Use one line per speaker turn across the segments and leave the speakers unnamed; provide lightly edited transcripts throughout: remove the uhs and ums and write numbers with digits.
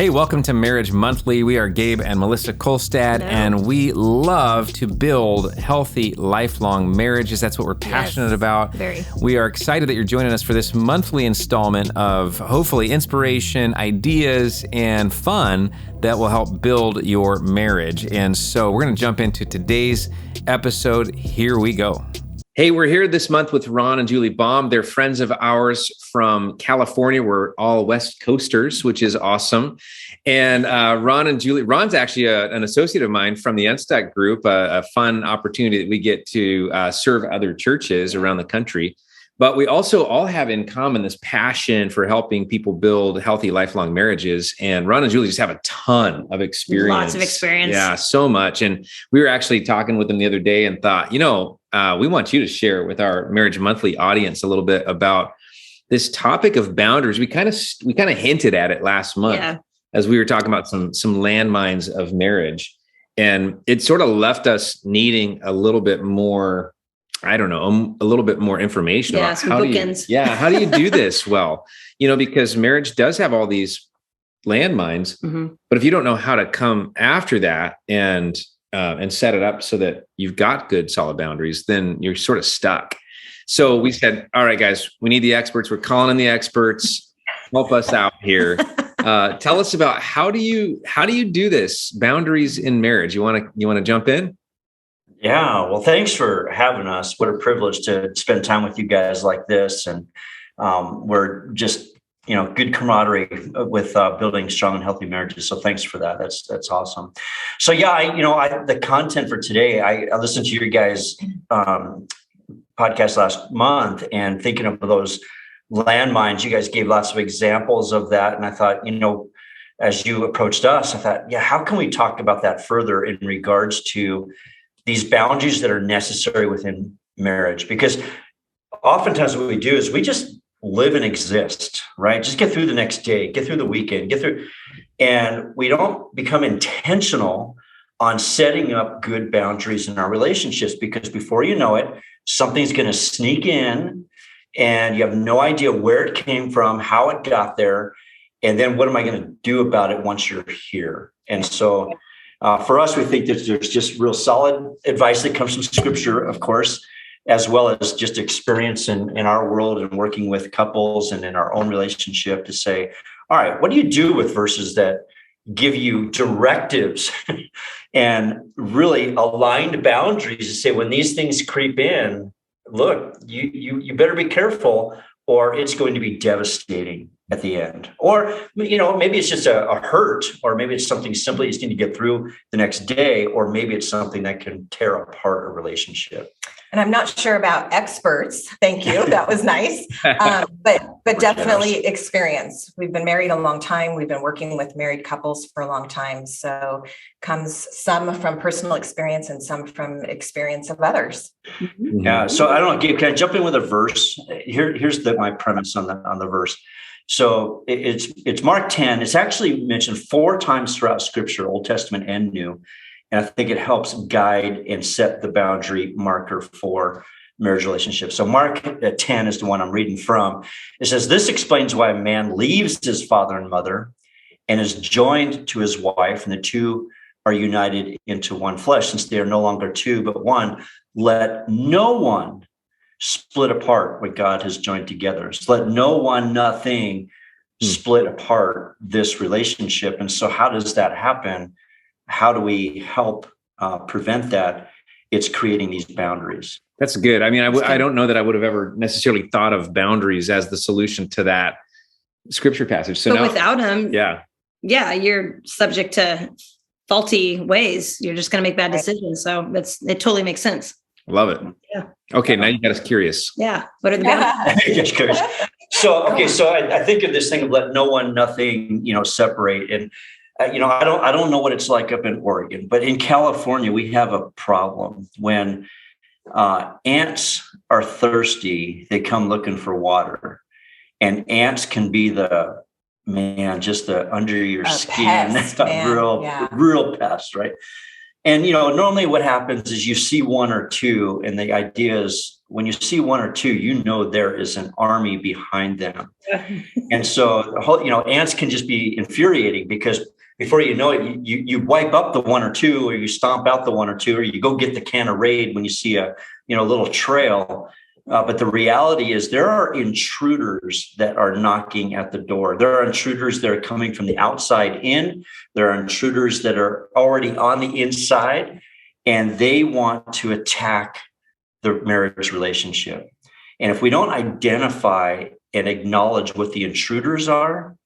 Hey, welcome to Marriage Monthly. We are Gabe and Melissa Kolstad, and we love to build healthy, lifelong marriages. That's what we're passionate about.
Very.
We are excited that you're joining us for this monthly installment of hopefully inspiration, ideas, and fun that will help build your marriage. And so we're going to jump into today's episode. Here we go. Hey, we're here this month with Ron and Julie Baum. They're friends of ours from California. We're all West Coasters, which is awesome. And Ron and Julie, Ron's actually an associate of mine from the Unstuck group, a fun opportunity that we get to serve other churches around the country. But we also all have in common this passion for helping people build healthy, lifelong marriages. And Ron and Julie just have a ton of experience.
Lots of experience.
Yeah, so much. And we were actually talking with them the other day and thought, we want you to share with our Marriage Monthly audience a little bit about this topic of boundaries. We kind of hinted at it last month as we were talking about some landmines of marriage. And it sort of left us needing a little bit more, a little bit more information about how do you do this well, because marriage does have all these landmines, but if you don't know how to come after that and set it up so that you've got good, solid boundaries, then you're sort of stuck. So we said, all right, guys, we need the experts. We're calling in the experts. Help us out here. Tell us about how do you do this? Boundaries in marriage. You want to jump in?
Yeah. Well, thanks for having us. What a privilege to spend time with you guys like this. And we're just, good camaraderie with building strong and healthy marriages. So thanks for that. That's awesome. So the content for today, I listened to your guys' podcast last month and thinking of those landmines. You guys gave lots of examples of that. And I thought, as you approached us, I thought, how can we talk about that further in regards to these boundaries that are necessary within marriage? Because oftentimes what we do is we just live and exist, right? Just get through the next day, get through the weekend, and we don't become intentional on setting up good boundaries in our relationships, because before you know it, something's going to sneak in and you have no idea where it came from, how it got there. And then what am I going to do about it once you're here? And so for us, we think that there's just real solid advice that comes from Scripture, of course, as well as just experience in our world and working with couples and in our own relationship to say, all right, what do you do with verses that give you directives and really aligned boundaries to say, when these things creep in, look, you better be careful or it's going to be devastating at the end. Or, maybe it's just a hurt, or maybe it's something simply you just need to get through the next day, or maybe it's something that can tear apart a relationship.
And I'm not sure about experts. Thank you. That was nice. But definitely experience. We've been married a long time. We've been working with married couples for a long time. So comes some from personal experience and some from experience of others.
Yeah. So I don't know, Gabe, can I jump in with a verse? Here's my premise on the verse. So it's Mark 10. It's actually mentioned 4 times throughout Scripture, Old Testament and New. And I think it helps guide and set the boundary marker for marriage relationships. So Mark 10 is the one I'm reading from. It says, "This explains why a man leaves his father and mother and is joined to his wife, and the two are united into one flesh. Since they are no longer two, but one, let no one split apart what God has joined together. So let nothing split apart this relationship." And so how does that happen? How do we help prevent that? It's creating these boundaries.
That's good. I mean, I don't know that I would have ever necessarily thought of boundaries as the solution to that Scripture passage. So
but without them, you're subject to faulty ways. You're just going to make bad decisions. So it totally makes sense.
Love it. Yeah. Okay. Now you got us curious.
Yeah. What are the boundaries?
Curious. So I think of this thing of let nothing, separate. And I don't know what it's like up in Oregon, but in California, we have a problem when ants are thirsty. They come looking for water, and ants can be just the under your skin,
pest,
real pest, right? And, normally what happens is you see one or two, and the idea is when you see one or two, you know there is an army behind them. And so the whole, ants can just be infuriating, because before you know it, you wipe up the one or two, or you stomp out the one or two, or you go get the can of Raid when you see a little trail. But the reality is there are intruders that are knocking at the door. There are intruders that are coming from the outside in. There are intruders that are already on the inside, and they want to attack the marriage relationship. And if we don't identify and acknowledge what the intruders are,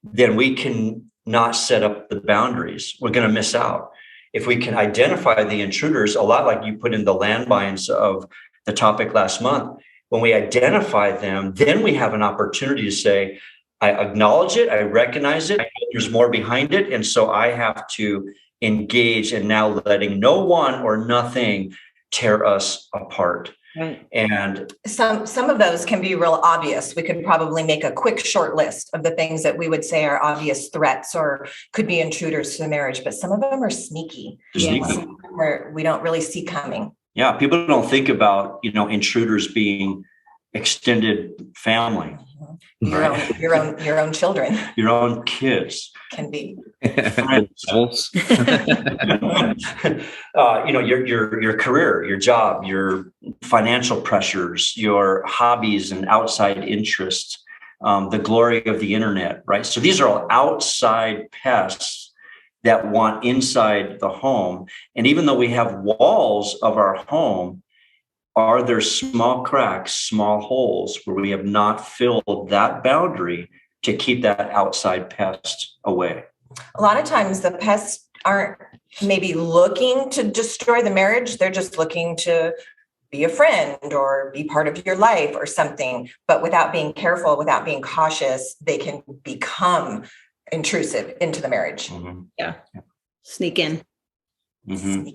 then we can not set up the boundaries. We're going to miss out. If we can identify the intruders, a lot like you put in the landmines of the topic last month, when we identify them, then we have an opportunity to say, I acknowledge it, I recognize it, I know there's more behind it. And so I have to engage in now letting no one or nothing tear us apart.
Right.
And
some of those can be real obvious. We could probably make a quick short list of the things that we would say are obvious threats or could be intruders to the marriage, but some of them are sneaky. Where we don't really see coming.
Yeah, people don't think about, intruders being extended family.
Your own children.
Your own kids.
Can be.
Friends.
Your career, your job, your financial pressures, your hobbies and outside interests, the glory of the internet, right? So these are all outside pests that want inside the home. And even though we have walls of our home, are there small cracks, small holes where we have not filled that boundary to keep that outside pest away?
A lot of times the pests aren't maybe looking to destroy the marriage. They're just looking to be a friend or be part of your life or something. But without being careful, without being cautious, they can become intrusive into the marriage.
Mm-hmm.
Yeah. Sneak in.
Mm-hmm.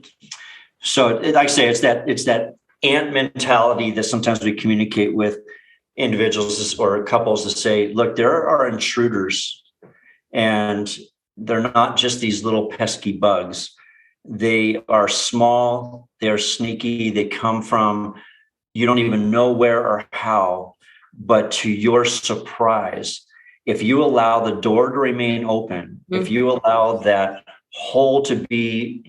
So like I say, it's that ant mentality that sometimes we communicate with individuals or couples to say, look, there are intruders, and they're not just these little pesky bugs. They are small, they're sneaky, they come from, you don't even know where or how, but to your surprise, if you allow the door to remain open, if you allow that hole to be,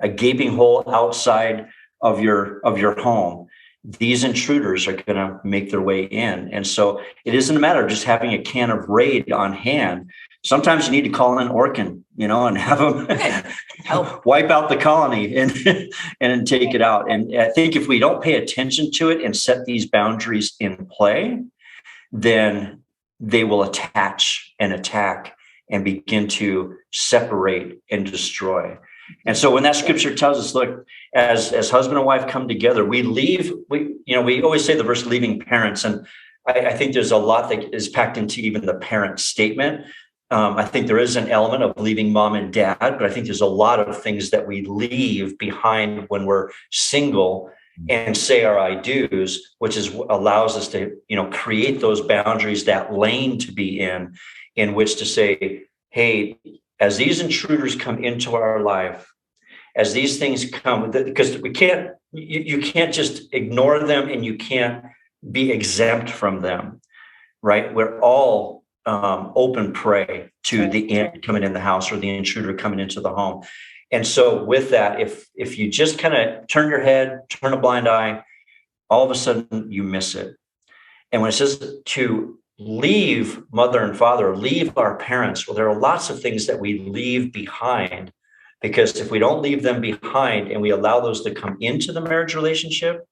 a gaping hole outside of your home, these intruders are going to make their way in. And so it isn't a matter of just having a can of Raid on hand. Sometimes you need to call in Orkin, and have them wipe out the colony and take it out. And I think if we don't pay attention to it and set these boundaries in play, then they will attach and attack and begin to separate and destroy. And so when that scripture tells us, look, as husband and wife come together, we always say the verse leaving parents. And I think there's a lot that is packed into even the parent statement. I think there is an element of leaving mom and dad, but I think there's a lot of things that we leave behind when we're single and say our I do's, which is what allows us to, create those boundaries, that lane to be in which to say, hey, as these intruders come into our life, as these things come, because you can't just ignore them and you can't be exempt from them, right? We're all open prey to the ant coming in the house or the intruder coming into the home. And so with that, if you just kind of turn your head, turn a blind eye, all of a sudden you miss it. And when it says to leave mother and father, leave our parents, well, there are lots of things that we leave behind, because if we don't leave them behind and we allow those to come into the marriage relationship,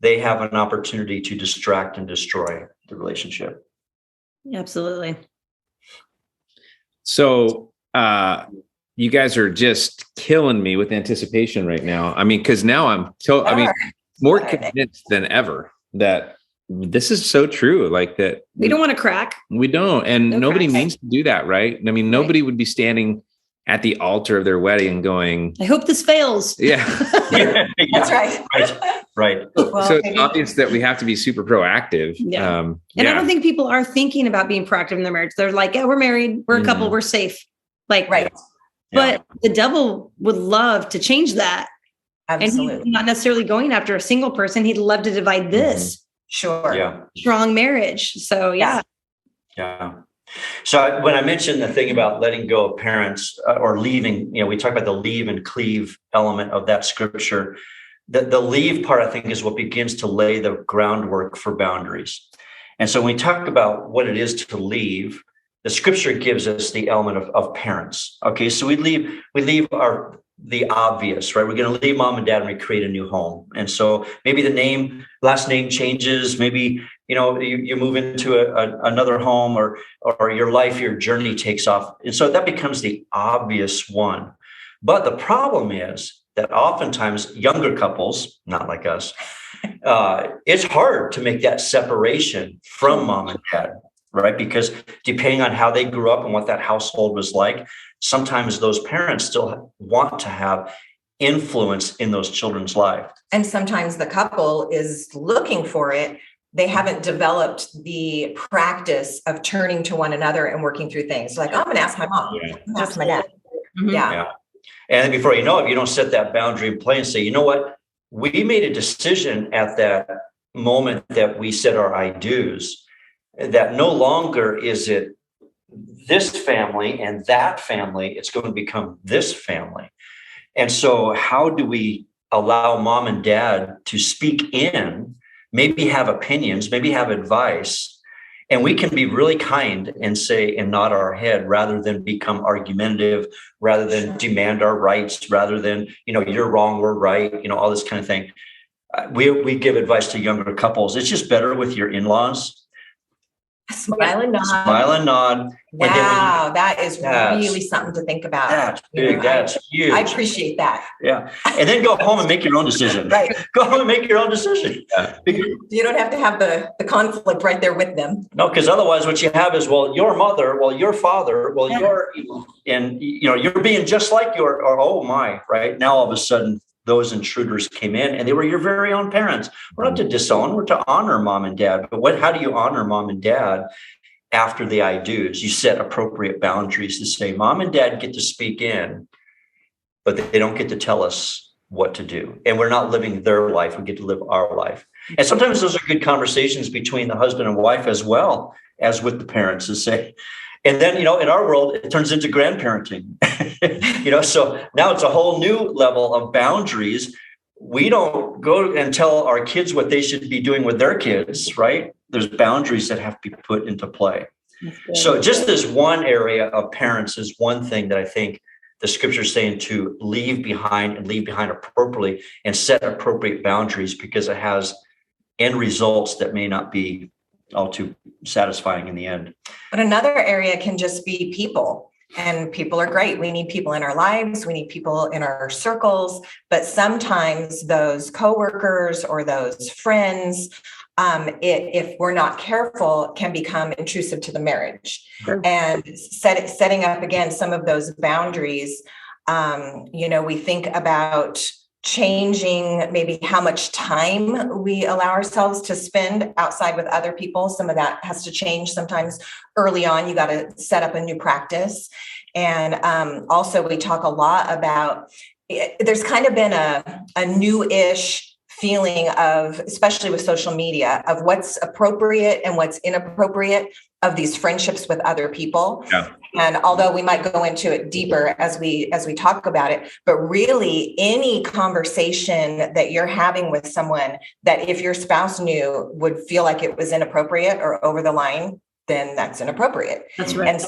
they have an opportunity to distract and destroy the relationship.
Absolutely.
So, you guys are just killing me with anticipation right now. I mean, because now I'm more convinced than ever that this is so true. Like that.
We don't want to crack.
We don't. And nobody
cracks.
means to do that, right? I mean, nobody would be standing at the altar of their wedding going,
I hope this fails.
Yeah.
That's right.
Right.
Well,
so it's obvious that we have to be super proactive.
Yeah. And I don't think people are thinking about being proactive in their marriage. They're like, yeah, we're married. We're a couple. We're safe. Like,
right.
But the devil would love to change that.
Absolutely.
And he's not necessarily going after a single person. He'd love to divide this
Sure.
strong marriage. So, yeah.
So when I mentioned the thing about letting go of parents or leaving, we talk about the leave and cleave element of that scripture. The leave part, I think, is what begins to lay the groundwork for boundaries. And so when we talk about what it is to leave, the scripture gives us the element of parents. Okay, so we leave the obvious, right? We're going to leave mom and dad and we create a new home. And so maybe the last name changes. Maybe, you move into another home or your journey takes off. And so that becomes the obvious one. But the problem is that oftentimes younger couples, not like us, it's hard to make that separation from mom and dad, right? Because depending on how they grew up and what that household was like, sometimes those parents still want to have influence in those children's life.
And sometimes the couple is looking for it. They haven't developed the practice of turning to one another and working through things. Like, I'm going to ask my mom. I'm going to ask my dad.
Mm-hmm.
Yeah.
And then before you know it, you don't set that boundary in play and say, you know what? We made a decision at that moment that we said our I do's, that no longer is it this family and that family, it's going to become this family. And so how do we allow mom and dad to speak in, maybe have opinions, maybe have advice, and we can be really kind and say and nod our head rather than become argumentative, rather than demand our rights, rather than, you're wrong, we're right, all this kind of thing. We give advice to younger couples. It's just better with your in-laws.
Smile and nod.
Wow,
that is really something to think about.
That's big. That's huge.
I appreciate that.
Yeah. And then go home and make your own decision.
Right.
Go home and make your own decision.
Yeah. You don't have to have the conflict right there with them.
No, because otherwise what you have is, your mother, your father, you're being just like oh my, right? Now all of a sudden those intruders came in and they were your very own parents. We're not to disown, we're to honor mom and dad. But how do you honor mom and dad after the I do's? You set appropriate boundaries to say, mom and dad get to speak in, but they don't get to tell us what to do. And we're not living their life. We get to live our life. And sometimes those are good conversations between the husband and wife as well as with the parents to say, and then, in our world, it turns into grandparenting, so now it's a whole new level of boundaries. We don't go and tell our kids what they should be doing with their kids, right? There's boundaries that have to be put into play. So just this one area of parents is one thing that I think the scripture is saying to leave behind appropriately and set appropriate boundaries, because it has end results that may not be all too satisfying in the end.
But another area can just be people. And people are great. We need people in our lives. We need people in our circles. But sometimes those coworkers or those friends, if we're not careful, can become intrusive to the marriage. Sure. And setting up, again, some of those boundaries, we think about changing maybe how much time we allow ourselves to spend outside with other people. Some of that has to change. Sometimes early on, you got to set up a new practice. And also we talk a lot about, there's kind of been a new-ish feeling of, especially with social media, of what's appropriate and what's inappropriate of these friendships with other people. Yeah. And although we might go into it deeper as we talk about it, but really any conversation that you're having with someone that if your spouse knew would feel like it was inappropriate or over the line, then that's inappropriate.
That's right.
And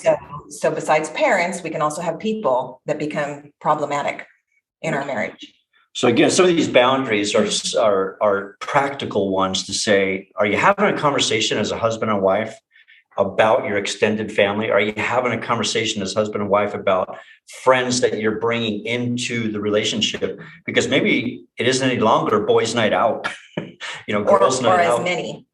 so besides parents, we can also have people that become problematic in our marriage.
So again, some of these boundaries are practical ones to say, are you having a conversation as a husband and wife about your extended family? Are you having a conversation as husband and wife about friends that you're bringing into the relationship? Because maybe it isn't any longer boys' night out, girls' night out.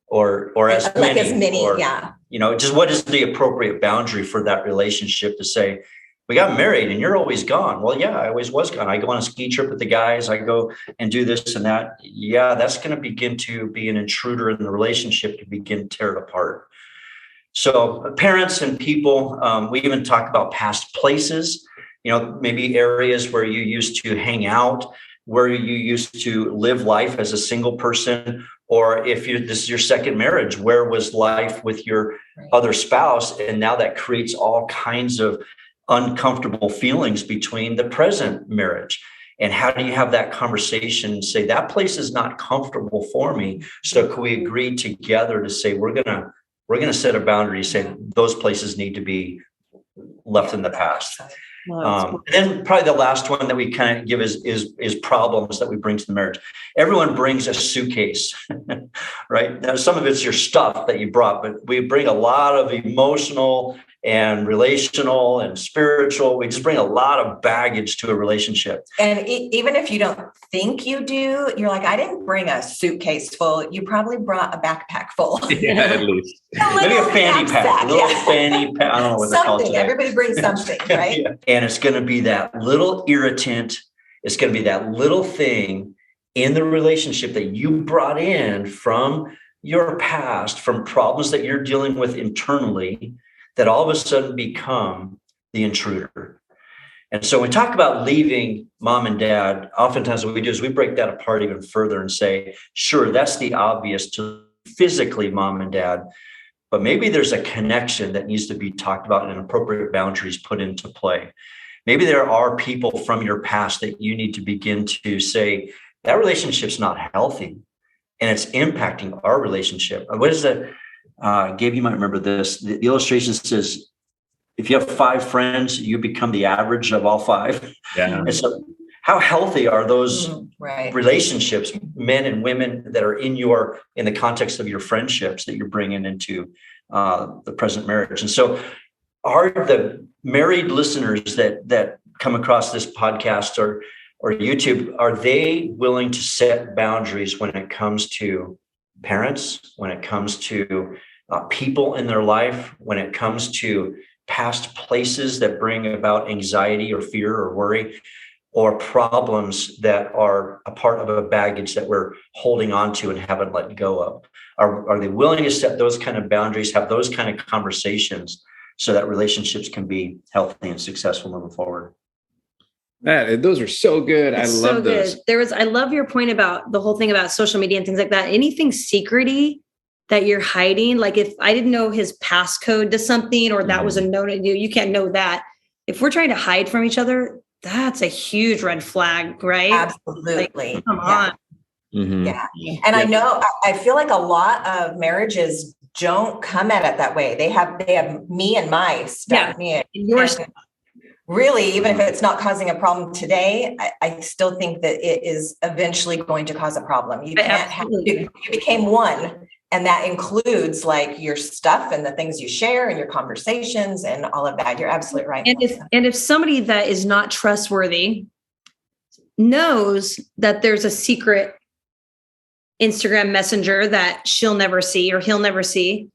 Or as many, yeah. Just what is the appropriate boundary for that relationship to say, we got married and you're always gone. Well, yeah, I always was gone. I go on a ski trip with the guys. I go and do this and that. Yeah, that's going to begin to be an intruder in the relationship, to begin to tear it apart. So parents and people, we even talk about past places, maybe areas where you used to hang out, where you used to live life as a single person, or if this is your second marriage, where was life with your other spouse? And now that creates all kinds of uncomfortable feelings between the present marriage. And how do you have that conversation and say, that place is not comfortable for me? So can we agree together to say, we're gonna set a boundary, say those places need to be left in the past. And then probably the last one that we kind of give is problems that we bring to the marriage. Everyone brings a suitcase, right? Now, some of it's your stuff that you brought, but we bring a lot of emotional and relational and spiritual. We just bring a lot of baggage to a relationship.
And even if you don't think you do, you're like, I didn't bring a suitcase full. You probably brought a backpack full.
Yeah, at least.
Maybe a fanny pack, a little fanny pack. I don't know what they're called today.
Everybody brings something, right?
Yeah. And it's going to be that little irritant. It's going to be that little thing in the relationship that you brought in from your past, from problems that you're dealing with internally, that all of a sudden become the intruder. And so when we talk about leaving mom and dad, oftentimes what we do is we break that apart even further and say, sure, that's the obvious to physically mom and dad, but maybe there's a connection that needs to be talked about and appropriate boundaries put into play. Maybe there are people from your past that you need to begin to say, that relationship's not healthy and it's impacting our relationship. What is that? Gabe, you might remember this. The illustration says, if you have 5 friends, you become the average of all 5.
Yeah.
And so how healthy are those relationships, men and women that are in the context of your friendships that you're bringing into the present marriage? And so are the married listeners that come across this podcast or YouTube, are they willing to set boundaries when it comes to parents, when it comes to people in their life, when it comes to past places that bring about anxiety or fear or worry, or problems that are a part of a baggage that we're holding on to and haven't let go of? Are they willing to set those kind of boundaries, have those kind of conversations so that relationships can be healthy and successful moving forward?
Those are so good. I love those.
I love your point about the whole thing about social media and things like that. Anything secret-y that you're hiding, like if I didn't know his passcode to something, or that was a no, you can't know that. If we're trying to hide from each other, that's a huge red flag, right?
Absolutely.
Like, come on.
Mm-hmm.
Yeah. And I feel like a lot of marriages don't come at it that way. They have me and my stuff.
Yeah.
Really, even if it's not causing a problem today, I still think that it is eventually going to cause a problem. You can't you became one. And that includes like your stuff and the things you share and your conversations and all of that. You're absolutely right.
And if somebody that is not trustworthy knows that there's a secret Instagram messenger that she'll never see or he'll never see,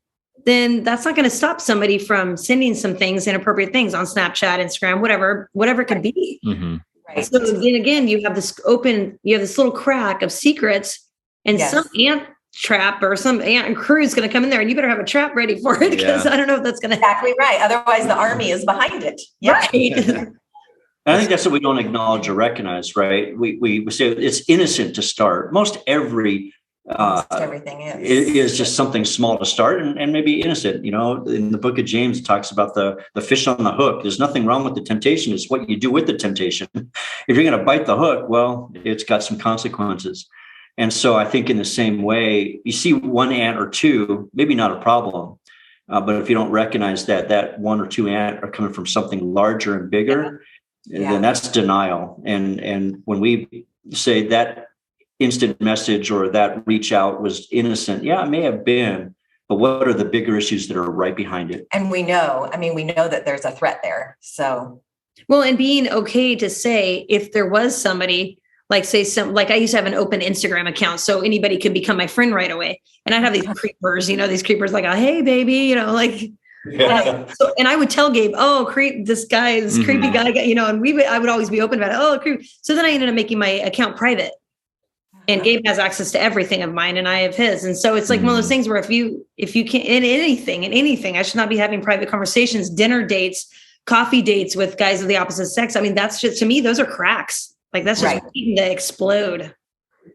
then that's not going to stop somebody from sending some things, inappropriate things on Snapchat, Instagram, whatever it could be.
Mm-hmm.
Right.
So then again, you have this little crack of secrets, and some ant trap or some ant crew is going to come in there, and you better have a trap ready for it, because I don't know if that's going to
exactly right. Otherwise, the army is behind it. Yeah.
Right.
I think that's what we don't acknowledge or recognize, right? We say it's innocent to start. Most every
everything
is just something small to start and maybe innocent. You know, in the book of James, it talks about the fish on the hook. There's nothing wrong with the temptation. It's what you do with the temptation. If you're going to bite the hook, well, it's got some consequences. And so I think in the same way, you see one ant or two, maybe not a problem. But if you don't recognize that 1 or 2 ant are coming from something larger and bigger, then that's denial. And when we say that instant message or that reach out was innocent, it may have been, but what are the bigger issues that are right behind it?
And we know that there's a threat there. So,
well, and being okay to say, if there was somebody, like I used to have an open Instagram account, so anybody could become my friend right away. And I'd have these creepers, like, oh, hey, baby, and I would tell Gabe, oh, this creepy guy, and I would always be open about it. Oh, creep. So then I ended up making my account private, and Gabe has access to everything of mine and I have his. And so it's like one of those things where if you can't in anything, I should not be having private conversations, dinner dates, coffee dates with guys of the opposite sex. I mean, that's just, to me, those are cracks. Like that's just
Right.
waiting to explode.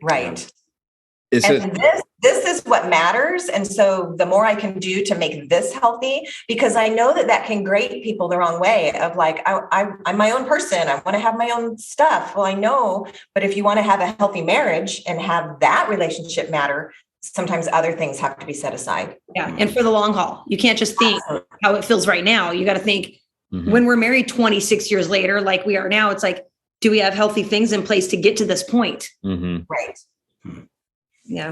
Right.
It's
And this is what matters. And so the more I can do to make this healthy, because I know that can grate people the wrong way of like, I'm my own person. I want to have my own stuff. Well, I know, but if you want to have a healthy marriage and have that relationship matter, sometimes other things have to be set aside.
Yeah. And for the long haul, you can't just think how it feels right now. You got to think when we're married 26 years later, like we are now, it's like, do we have healthy things in place to get to this point?
Right.
Yeah.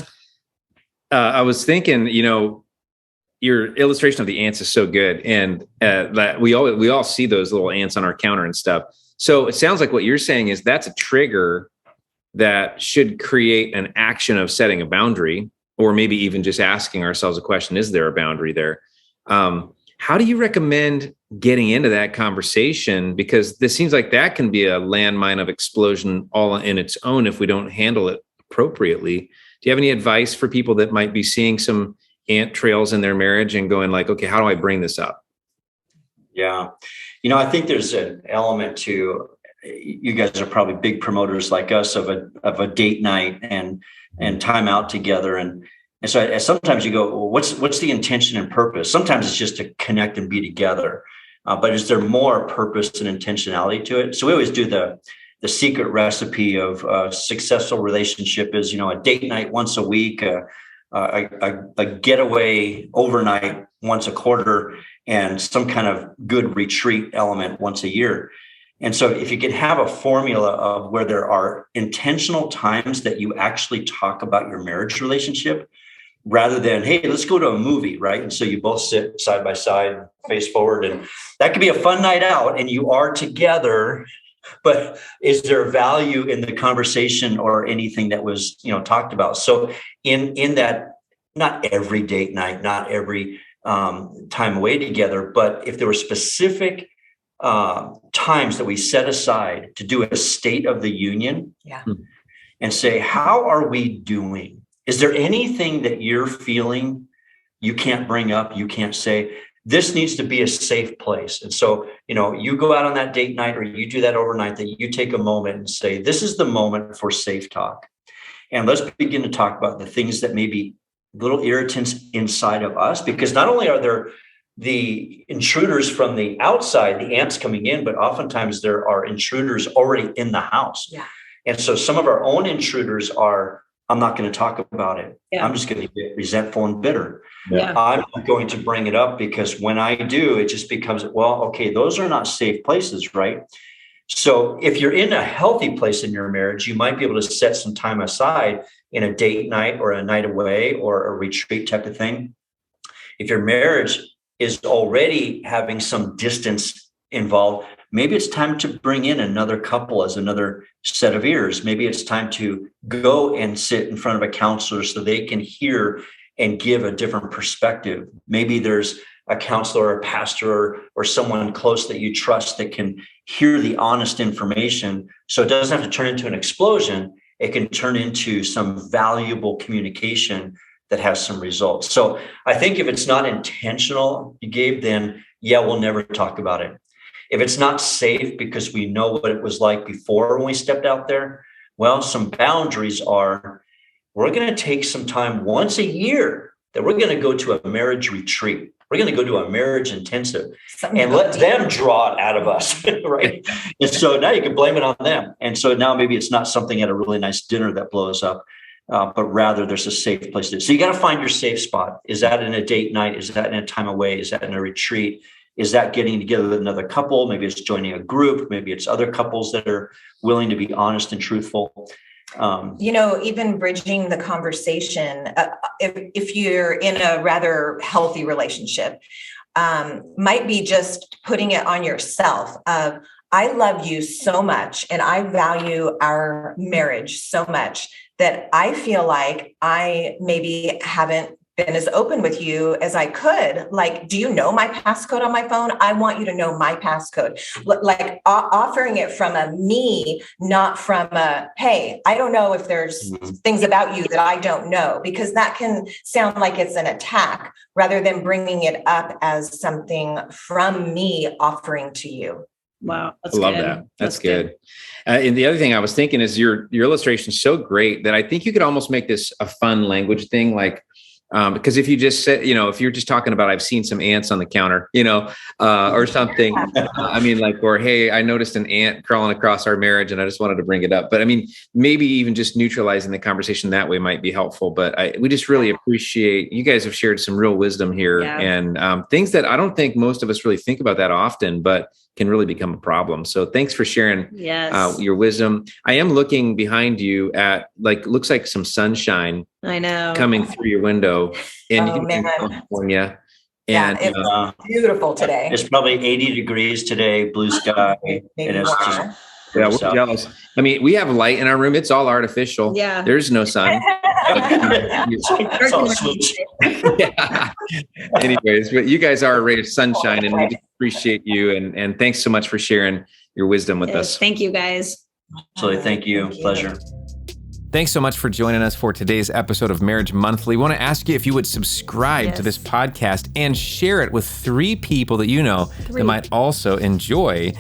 I was thinking, your illustration of the ants is so good, and that we all see those little ants on our counter and stuff. So it sounds like what you're saying is that's a trigger that should create an action of setting a boundary, or maybe even just asking ourselves a question: is there a boundary there? How do you recommend getting into that conversation? Because this seems like that can be a landmine of explosion all in its own if we don't handle it appropriately. Do you have any advice for people that might be seeing some ant trails in their marriage and going like, okay, how do I bring this up?
Yeah. I think there's an element to, you guys are probably big promoters like us of a date night and time out together. And so sometimes you go, well, what's the intention and purpose? Sometimes it's just to connect and be together. But is there more purpose and intentionality to it? So we always do the secret recipe of a successful relationship is, a date night once a week, a getaway overnight once a quarter, and some kind of good retreat element once a year. And so if you can have a formula of where there are intentional times that you actually talk about your marriage relationship, rather than, hey, let's go to a movie, right? And so you both sit side by side, face forward, and that could be a fun night out and you are together. But is there value in the conversation or anything that was, talked about? So in that, not every date night, not every time away together, but if there were specific times that we set aside to do a state of the union, and say, how are we doing? Is there anything that you're feeling you can't bring up, you can't say? This needs to be a safe place. And so, you go out on that date night or you do that overnight, that you take a moment and say, this is the moment for safe talk. And let's begin to talk about the things that may be little irritants inside of us, because not only are there the intruders from the outside, the ants coming in, but oftentimes there are intruders already in the house.
Yeah.
And so some of our own intruders are, I'm not going to talk about it.
Yeah.
I'm just going to get resentful and bitter.
Yeah.
I'm not going to bring it up, because when I do, it just becomes, well, okay, those are not safe places, right? So if you're in a healthy place in your marriage, you might be able to set some time aside in a date night or a night away or a retreat type of thing. If your marriage is already having some distance involved, maybe it's time to bring in another couple as another set of ears. Maybe it's time to go and sit in front of a counselor so they can hear and give a different perspective. Maybe there's a counselor or a pastor or someone close that you trust that can hear the honest information. So it doesn't have to turn into an explosion. It can turn into some valuable communication that has some results. So I think if it's not intentional, Gabe, then we'll never talk about it. If it's not safe because we know what it was like before when we stepped out there, well, some boundaries are, we're going to take some time once a year that we're going to go to a marriage retreat. We're going to go to a marriage intensive and let them draw it out of us, right? And so now you can blame it on them. And so now maybe it's not something at a really nice dinner that blows up, but rather there's a safe place to. So you got to find your safe spot. Is that in a date night? Is that in a time away? Is that in a retreat? Is that getting together with another couple? Maybe it's joining a group. Maybe it's other couples that are willing to be honest and truthful.
Even bridging the conversation, if you're in a rather healthy relationship, might be just putting it on yourself of, I love you so much and I value our marriage so much that I feel like I maybe haven't been as open with you as I could. Like, do you know my passcode on my phone? I want you to know my passcode. Like offering it from a me, not from a, hey, I don't know if there's things about you that I don't know, because that can sound like it's an attack rather than bringing it up as something from me offering to you.
Wow.
I love that. That's good. And the other thing I was thinking is your illustration is so great that I think you could almost make this a fun language thing. Like, because if you just said, if you're just talking about, I've seen some ants on the counter, or something, or, hey, I noticed an ant crawling across our marriage and I just wanted to bring it up. But I mean, maybe even just neutralizing the conversation that way might be helpful. But we just really appreciate, you guys have shared some real wisdom here and things that I don't think most of us really think about that often, but can really become a problem. So thanks for sharing your wisdom. I am looking behind you at looks like some sunshine.
I know,
coming through your window in California. And
it's beautiful today.
It's probably 80 degrees today, blue sky. And it's just
we're jealous. I mean, we have light in our room. It's all artificial.
Yeah.
There's no sun.
It's all switch.
Anyways, but you guys are a ray of sunshine and we appreciate you. And thanks so much for sharing your wisdom with us.
Thank you, guys.
Absolutely. Thank you. Pleasure.
Thanks so much for joining us for today's episode of Marriage Monthly. We want to ask you if you would subscribe to this podcast and share it with 3 people that you know that might also enjoy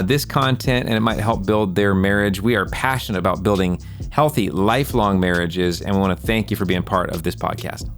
this content and it might help build their marriage. We are passionate about building healthy, lifelong marriages, and we want to thank you for being part of this podcast.